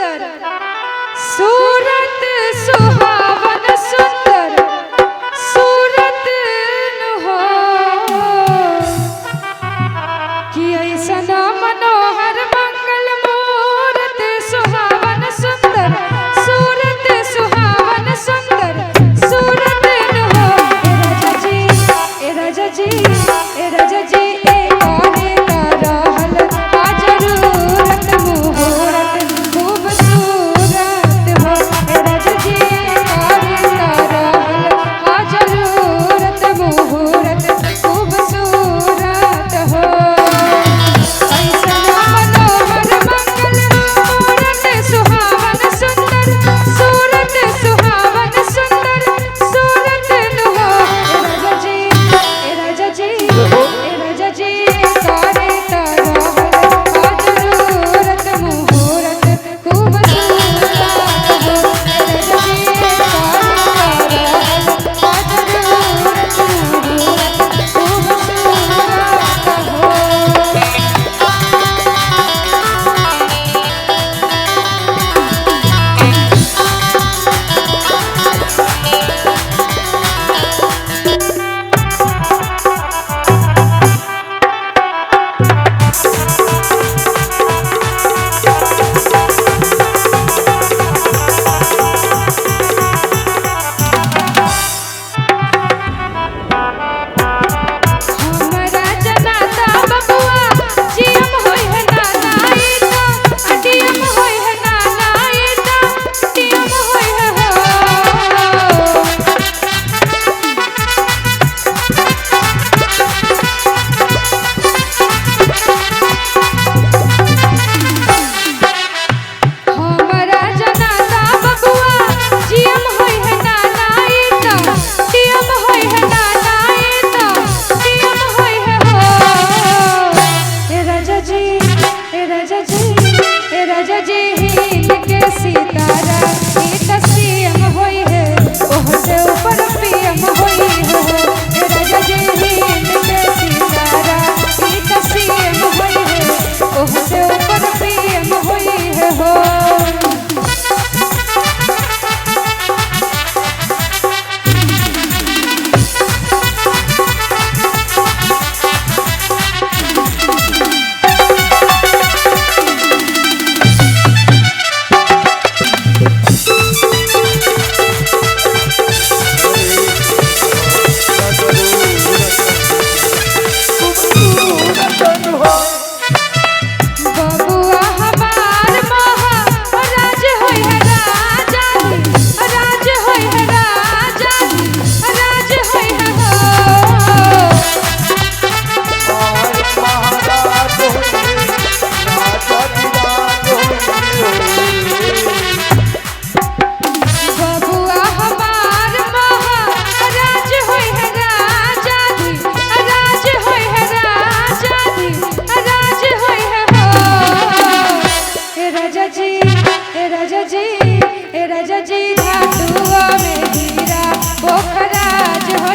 सुंदर सूरत सुहावन सुंदर सूरत न हो कि ऐसन मनोहर मंगल मूरत सुहावन सुंदर सूरत सुहावन सुंदर सूरत न हो। ए राजा जी ए राजा जी ए काहे का रहल आ जरूरत मुहूर्त खूबसूरत हो। ए राजा जी ए काहे का रहल आ जरूरत मुहूर्त खूबसूरत हो। ऐसन मनोहर मंगल मूरत सुहावन सुंदर सूरत सुहावन सुंदर सूरत न हो। ए राजा जी ए राजा जी काहे का रहल आ जरूरत मुहूर्त खूबसूरत हो। ए राजा जी काहे का रहल आ जरूरत मुहूर्त खूबसूरत हो। हमरा जनाता बबुआ जियम होय है नानाईता अडियम होय है नानाईता टियम होय है हो। हमरा जनाता बबुआ जियम होय है नानाईता टियम होय है नानाईता टियम होय है हो। ए राजा जी ए राजा जी ए राजा जी हिल के सितारा एक सीएम होय है ओह से ऊपर पीएम होय है हो। ए राजा जी हिल के सितारा एक सीएम होय है ओह से ऊपर पीएम होय है हो। बबुआ हमार महाराज होय है राजा जी राज होय है राजा जी राज होय है हो। बबुआ हमार महाराज होय है राजा जी राज होय है राजा जी राज होय है हो। ए राजा जी ए राजा जी ए राजा जी धातुआ में हीरा पोखराज होय